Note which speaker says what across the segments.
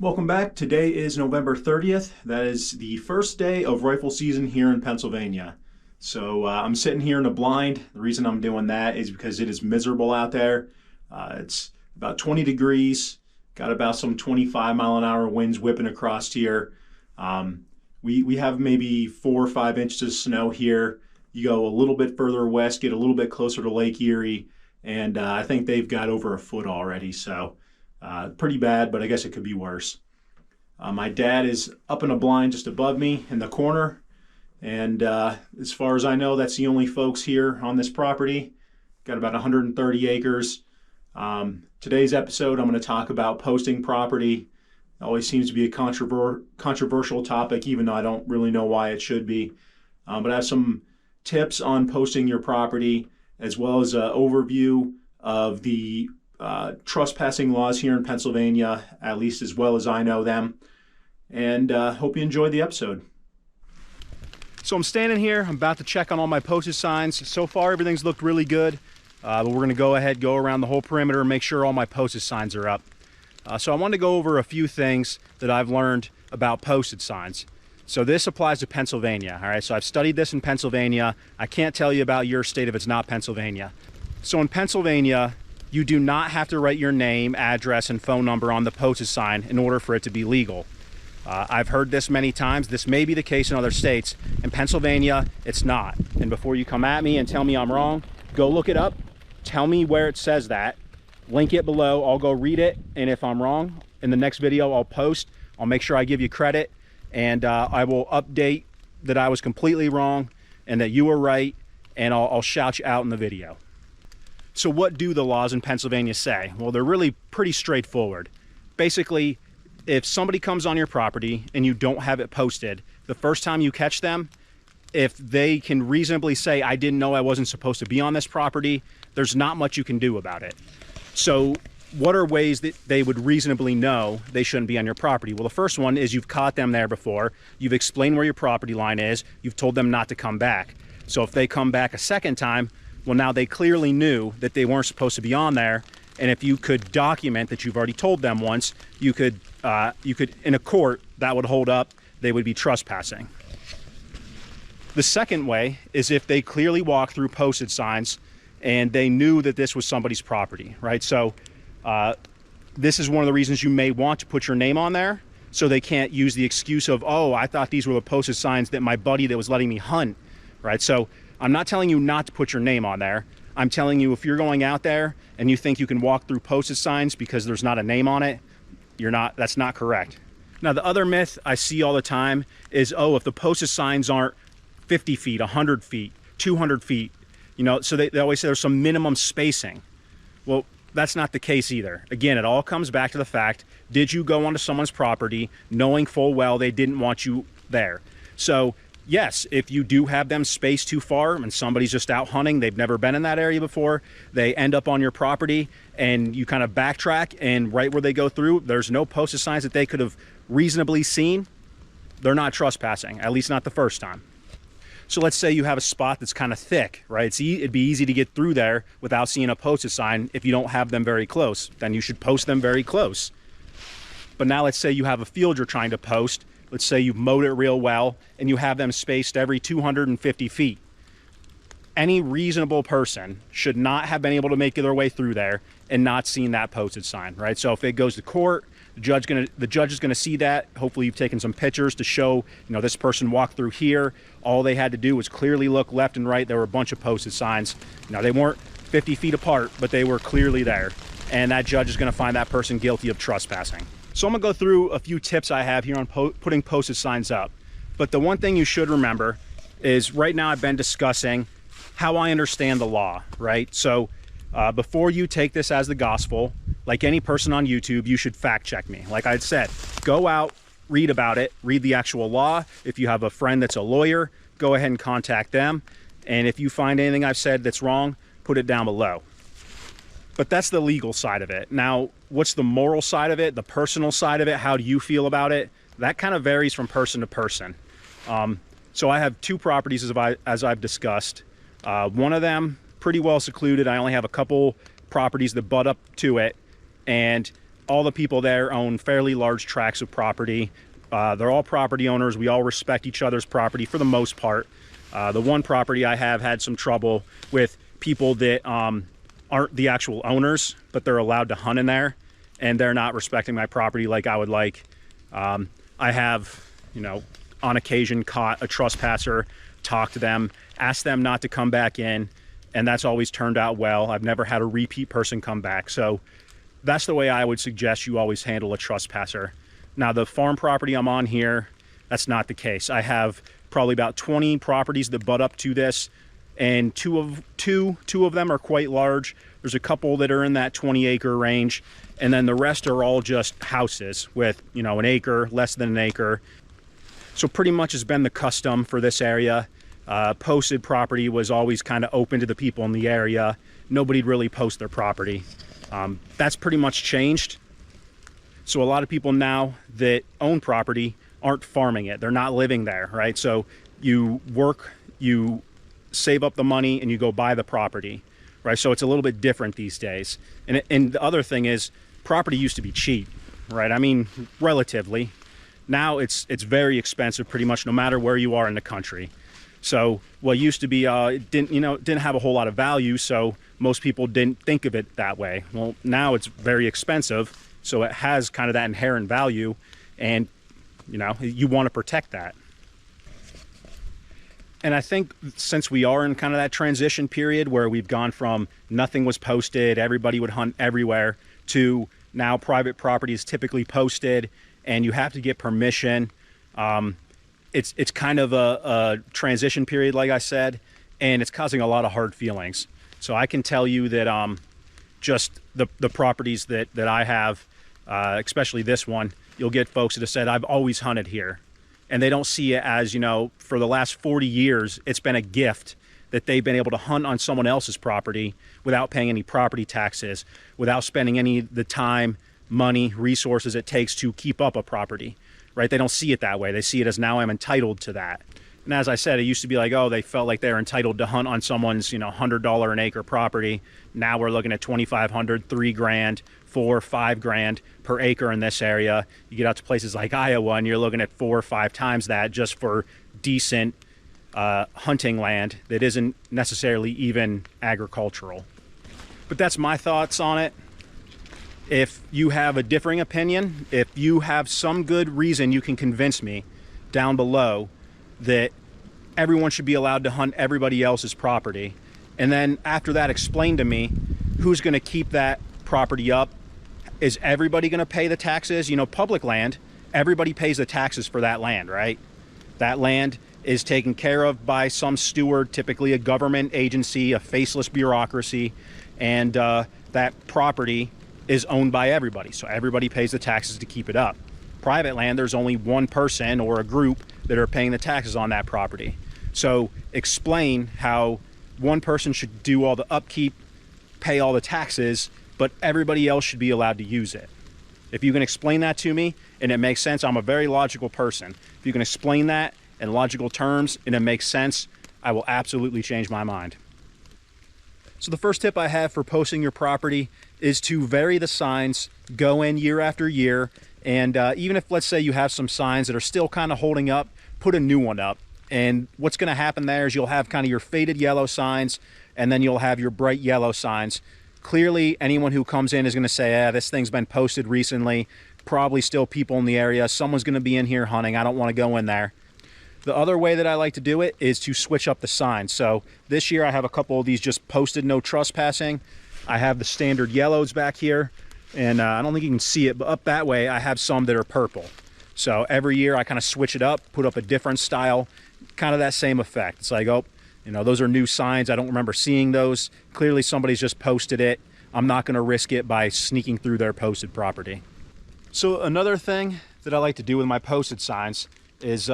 Speaker 1: Welcome back. Today is November 30th. That is the first day of rifle season here in Pennsylvania. So I'm sitting here in a blind. The reason I'm doing that is because it is miserable out there. It's about 20 degrees, got about some 25-mile-an-hour winds whipping across here. We have maybe 4 or 5 inches of snow here. You go a little bit further west, get a little bit closer to Lake Erie, and I think they've got over a foot already. So pretty bad, but I guess it could be worse. My dad is up in a blind just above me in the corner, and as far as I know, that's the only folks here on this property. Got about 130 acres. Today's episode, I'm going to talk about posting property. It always seems to be a controversial topic, even though I don't really know why it should be. But I have some tips on posting your property, as well as an overview of the trespassing laws here in Pennsylvania, at least as well as I know them. And hope you enjoyed the episode. So I'm standing here, I'm about to check on all my posted signs. So far everything's looked really good, but we're going to go around the whole perimeter and make sure all my posted signs are up. So I wanted to go over a few things that I've learned about posted signs. So this applies to Pennsylvania, all right? So I've studied this in Pennsylvania. I can't tell you about your state if it's not Pennsylvania. So in Pennsylvania, you do not have to write your name, address, and phone number on the posted sign in order for it to be legal. I've heard this many times. This may be the case in other states. In Pennsylvania, it's not. And before you come at me and tell me I'm wrong, go look it up. Tell me where it says that. Link it below. I'll go read it. And if I'm wrong, in the next video I'll post. I'll make sure I give you credit. And I will update that I was completely wrong and that you were right. And I'll shout you out in the video. So what do the laws in Pennsylvania say? Well, they're really pretty straightforward. Basically, if somebody comes on your property and you don't have it posted, the first time you catch them, if they can reasonably say, I didn't know I wasn't supposed to be on this property, there's not much you can do about it. So what are ways that they would reasonably know they shouldn't be on your property? Well, the first one is you've caught them there before. You've explained where your property line is. You've told them not to come back. So if they come back a second time, well, now they clearly knew that they weren't supposed to be on there. And if you could document that you've already told them once, you could in a court, that would hold up. They would be trespassing. The second way is if they clearly walk through posted signs and they knew that this was somebody's property, right? So this is one of the reasons you may want to put your name on there, so they can't use the excuse of, oh, I thought these were the posted signs that my buddy that was letting me hunt, right? So I'm not telling you not to put your name on there. I'm telling you, if you're going out there and you think you can walk through posted signs because there's not a name on it, that's not correct. Now, the other myth I see all the time is, oh, if the posted signs aren't 50 feet, 100 feet, 200 feet, so they always say there's some minimum spacing. Well, that's not the case either. Again, it all comes back to the fact, did you go onto someone's property knowing full well they didn't want you there? So yes, if you do have them spaced too far and somebody's just out hunting, they've never been in that area before, they end up on your property and you kind of backtrack, and right where they go through, there's no posted signs that they could have reasonably seen, they're not trespassing, at least not the first time. So let's say you have a spot that's kind of thick, right? It'd be easy to get through there without seeing a posted sign if you don't have them very close. Then you should post them very close. But now let's say you have a field you're trying to post. Let's say you've mowed it real well and you have them spaced every 250 feet. Any reasonable person should not have been able to make their way through there and not seen that posted sign, right? So if it goes to court, the judge is gonna see that. Hopefully you've taken some pictures to show, this person walked through here. All they had to do was clearly look left and right. There were a bunch of posted signs. They weren't 50 feet apart, but they were clearly there. And that judge is gonna find that person guilty of trespassing. So I'm gonna go through a few tips I have here on putting posted signs up. But the one thing you should remember is right now I've been discussing how I understand the law, right? So before you take this as the gospel, like any person on YouTube, you should fact check me. Like I said, go out, read about it, read the actual law. If you have a friend that's a lawyer, go ahead and contact them. And if you find anything I've said that's wrong, put it down below. But that's the legal side of it. Now, what's the moral side of it, the personal side of it? How do you feel about it? That kind of varies from person to person. So I have 2 properties as I've discussed. One of them, pretty well secluded. I only have a couple properties that butt up to it. And
Speaker 2: all the people there own fairly large tracts of property. They're all property owners. We all respect each other's property for the most part. The one property I have had some trouble with people that aren't the actual owners, but they're allowed to hunt in there, and they're not respecting my property like I would like. I have, you know, on occasion caught a trespasser, talked to them, asked them not to come back in, and that's always turned out well. I've never had a repeat person come back. So that's the way I would suggest you always handle a trespasser. Now, the farm property I'm on here, that's not the case. I have probably about 20 properties that butt up to this, and two of them are quite large. There's a couple that are in that 20-acre range, and then the rest are all just houses with, you know, an acre, less than an acre. So pretty much has been the custom for this area. Posted property was always kind of open to the people in the area. Nobody'd really post their property. That's pretty much changed. So a lot of people now that own property aren't farming it. They're not living there, right? So you work, you save up the money, and you go buy the property, right? So it's a little bit different these days. And the other thing is, property used to be cheap, right? I mean, relatively. Now it's very expensive pretty much no matter where you are in the country. So what used to be didn't have a whole lot of value, so most people didn't think of it that way. Well, now it's very expensive, so it has kind of that inherent value, and you know, you want to protect that. And I think since we are in kind of that transition period where we've gone from nothing was posted, everybody would hunt everywhere, to now private property is typically posted and you have to get permission. It's kind of a transition period, like I said, and it's causing a lot of hard feelings. So I can tell you that just the properties that I have, especially this one, you'll get folks that have said, I've always hunted here. And they don't see it as, you know, for the last 40 years, it's been a gift that they've been able to hunt on someone else's property without paying any property taxes, without spending any of the time, money, resources it takes to keep up a property, right? They don't see it that way. They see it as, now I'm entitled to that. And as I said, it used to be like, oh, they felt like they're entitled to hunt on someone's, you know, $100 an acre property. Now we're looking at $2,500, $3 grand, $4, $5 grand per acre in this area. You get out to places like Iowa and you're looking at 4 or 5 times that just for decent hunting land that isn't necessarily even agricultural. But that's my thoughts on it. If you have a differing opinion, if you have some good reason, you can convince me down below that everyone should be allowed to hunt everybody else's property. And then after that, explain to me who's going to keep that property up. Is everybody going to pay the taxes? You know, public land, everybody pays the taxes for that land, right? That land is taken care of by some steward, typically a government agency, a faceless bureaucracy, and that property is owned by everybody. So everybody pays the taxes to keep it up. Private land, there's only one person or a group that are paying the taxes on that property. So explain how one person should do all the upkeep, pay all the taxes, but everybody else should be allowed to use it. If you can explain that to me and it makes sense, I'm a very logical person. If you can explain that in logical terms and it makes sense, I will absolutely change my mind. So the first tip I have for posting your property is to vary the signs, go in year after year, and even if, let's say, you have some signs that are still kind of holding up, put a new one up. And what's going to happen there is you'll have kind of your faded yellow signs, and then you'll have your bright yellow signs. Clearly, anyone who comes in is going to say, this thing's been posted recently, probably still people in the area, someone's going to be in here hunting, I don't want to go in there. The other way that I like to do it is to switch up the signs. So this year I have a couple of these just posted no trespassing. I have the standard yellows back here, and I don't think you can see it, but up that way I have some that are purple. So every year I kind of switch it up, put up a different style, kind of that same effect. It's like, oh, you know, those are new signs. I don't remember seeing those. Clearly somebody's just posted it. I'm not going to risk it by sneaking through their posted property. So another thing that I like to do with my posted signs is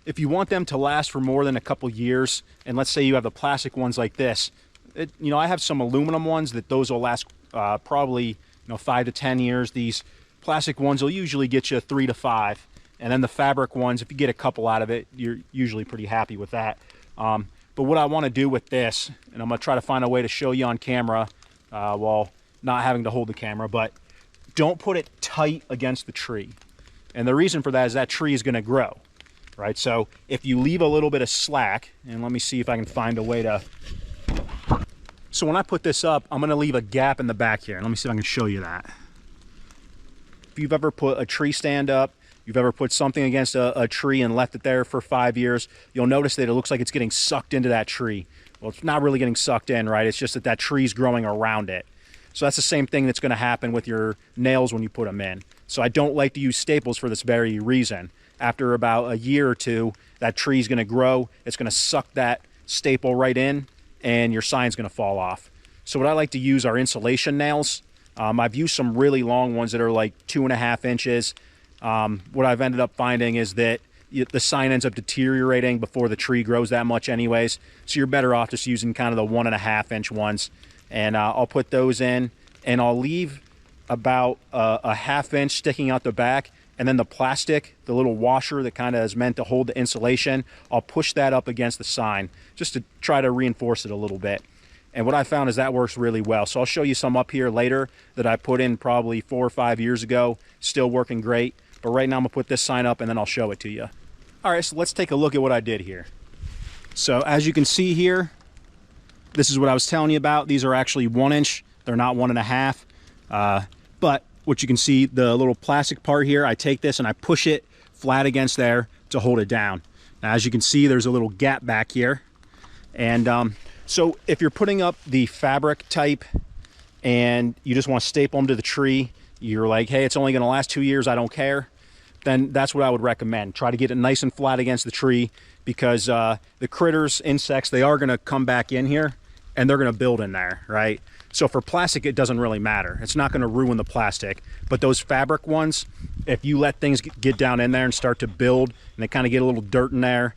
Speaker 2: if you want them to last for more than a couple years, and let's say you have the plastic ones like this, you know, I have some aluminum ones that those will last probably, you know, 5 to 10 years. These plastic ones will usually get you 3 to 5. And then the fabric ones, if you get a couple out of it, you're usually pretty happy with that. But what I want to do with this, and I'm going to try to find a way to show you on camera while not having to hold the camera, but don't put it tight against the tree. And the reason for that is that tree is going to grow, right? So if you leave a little bit of slack, and let me see if I can find a way to... So when I put this up, I'm going to leave a gap in the back here. Let me see if I can show you that. If you've ever put a tree stand up, you've ever put something against a tree and left it there for 5 years, you'll notice that it looks like it's getting sucked into that tree. Well, it's not really getting sucked in, right? It's just that that tree's growing around it. So that's the same thing that's going to happen with your nails when you put them in. So I don't like to use staples for this very reason. After about a year or two, that tree's going to grow. It's going to suck that staple right in, and your sign's going to fall off. So what I like to use are insulation nails. I've used some really long ones that are like 2.5 inches. What I've ended up finding is that the sign ends up deteriorating before the tree grows that much anyways. So you're better off just using kind of the 1.5 inch ones. And I'll put those in, and I'll leave about a 1/2 inch sticking out the back, and then the plastic, the little washer that kind of is meant to hold the insulation, I'll push that up against the sign just to try to reinforce it a little bit. And what I found is that works really well. So I'll show you some up here later that I put in probably 4 or 5 years ago, still working great. But right now I'm gonna put this sign up and then I'll show it to you. All right, so let's take a look at what I did here. So as you can see here, this is what I was telling you about. These are actually 1 inch. They're not 1.5. But what you can see, the little plastic part here, I take this and I push it flat against there to hold it down. Now, as you can see, there's a little gap back here. And so if you're putting up the fabric type and you just want to staple them to the tree, you're like, hey, it's only going to last 2 years, I don't care, then that's what I would recommend. Try to get it nice and flat against the tree, because the critters, insects, they are going to come back in here and they're going to build in there, right? So for plastic, it doesn't really matter. It's not going to ruin the plastic. But those fabric ones, if you let things get down in there and start to build and they kind of get a little dirt in there,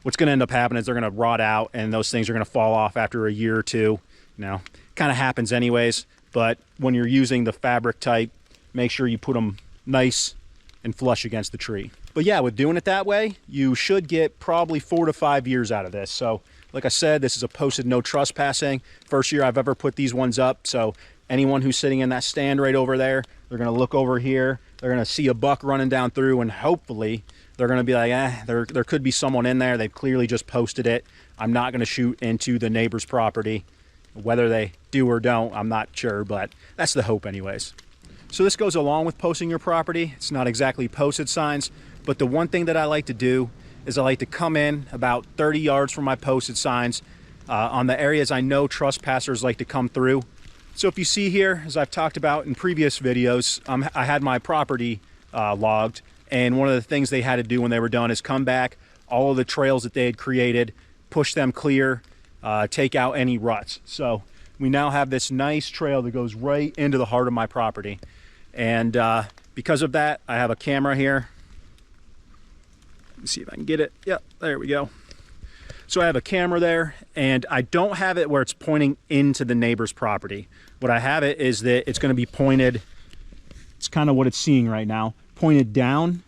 Speaker 2: what's going to end up happening is they're going to rot out, and those things are going to fall off after a year or two. You know, kind of happens anyways. But when you're using the fabric type, make sure you put them nice and flush against the tree. But yeah, with doing it that way, you should get probably 4 to 5 years out of this. So like I said, this is a posted no trespassing. First year I've ever put these ones up. So anyone who's sitting in that stand right over there, they're going to look over here. They're going to see a buck running down through, and hopefully they're going to be like, there could be someone in there. They've clearly just posted it. I'm not going to shoot into the neighbor's property. Whether they do or don't, I'm not sure, but that's the hope anyways. So this goes along with posting your property. It's not exactly posted signs, but the one thing that I like to do is I like to come in about 30 yards from my posted signs on the areas I know trespassers like to come through. So if you see here, as I've talked about in previous videos, I had my property logged, and one of the things they had to do when they were done is come back, all of the trails that they had created, push them clear, take out any ruts. So we now have this nice trail that goes right into the heart of my property. And because of that, I have a camera here. Let me see if I can get it. Yep, there we go. So I have a camera there, and I don't have it where it's pointing into the neighbor's property. What I have it is that it's going to be pointed, it's kind of what it's seeing right now, pointed down.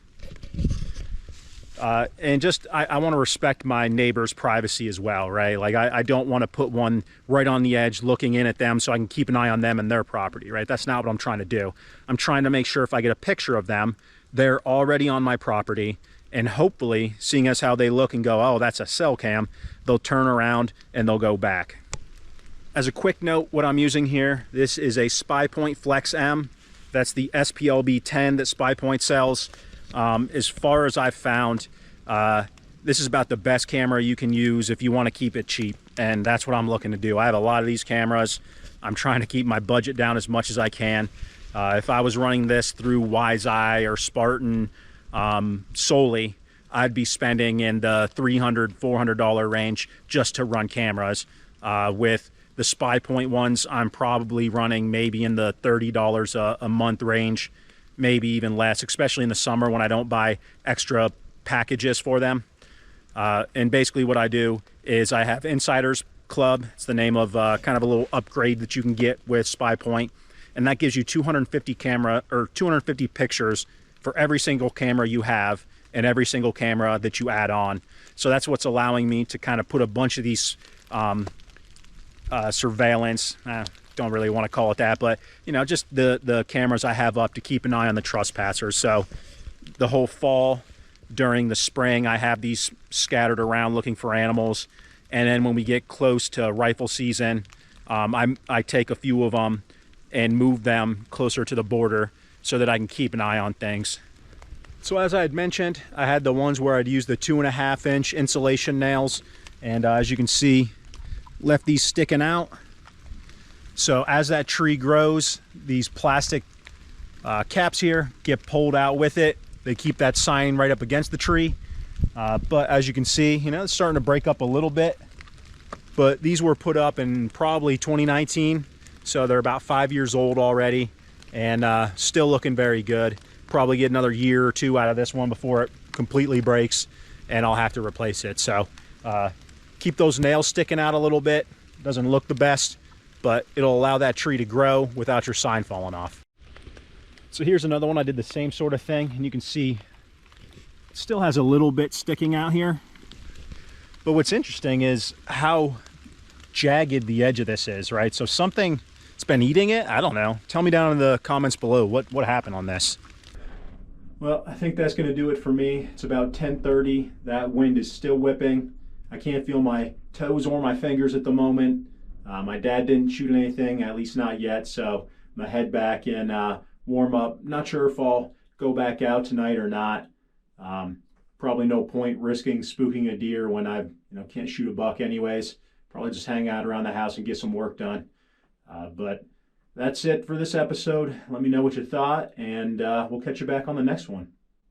Speaker 2: And just, I want to respect my neighbor's privacy as well, right? Like I don't want to put one right on the edge looking in at them so I can keep an eye on them and their property, right? That's not what I'm trying to do. I'm trying to make sure if I get a picture of them, they're already on my property, and hopefully, seeing as how they look and go, oh, that's a cell cam, they'll turn around and they'll go back. As a quick note, what I'm using here, this is a SpyPoint Flex M. That's the SPLB 10 that SpyPoint sells. As far as I've found, this is about the best camera you can use if you want to keep it cheap, and that's what I'm looking to do. I have a lot of these cameras. I'm trying to keep my budget down as much as I can. If I was running this through WiseEye or Spartan solely, I'd be spending in the $300, $400 range just to run cameras. With the SpyPoint ones, I'm probably running maybe in the $30 a month range, maybe even less, especially in the summer when I don't buy extra packages for them. And basically what I do is I have Insiders Club. It's the name of kind of a little upgrade that you can get with SpyPoint, and that gives you 250 pictures for every single camera you have and every single camera that you add on. So that's what's allowing me to kind of put a bunch of these surveillance, don't really want to call it that, but just the cameras I have up to keep an eye on the trespassers. So the whole fall, during the spring, I have these scattered around looking for animals, and then when we get close to rifle season, I take a few of them and move them closer to the border so that I can keep an eye on things. So as I had mentioned, I had the ones where I'd use the 2.5-inch insulation nails, and as you can see, left these sticking out. So as that tree grows, these plastic caps here get pulled out with it. They keep that sign right up against the tree. But as you can see, it's starting to break up a little bit. But these were put up in probably 2019, so they're about 5 years old already, and still looking very good. Probably get another year or two out of this one before it completely breaks, and I'll have to replace it. So keep those nails sticking out a little bit. Doesn't look the best, but it'll allow that tree to grow without your sign falling off. So here's another one. I did the same sort of thing, and you can see it still has a little bit sticking out here. But what's interesting is how jagged the edge of this is, right? So something's been eating it. I don't know. Tell me down in the comments below what happened on this.
Speaker 1: Well, I think that's going to do it for me. It's about 10:30. That wind is still whipping. I can't feel my toes or my fingers at the moment. My dad didn't shoot anything, at least not yet. So I'm going to head back and warm up. Not sure if I'll go back out tonight or not. Probably no point risking spooking a deer when I can't shoot a buck anyways. Probably just hang out around the house and get some work done. But that's it for this episode. Let me know what you thought, and we'll catch you back on the next one.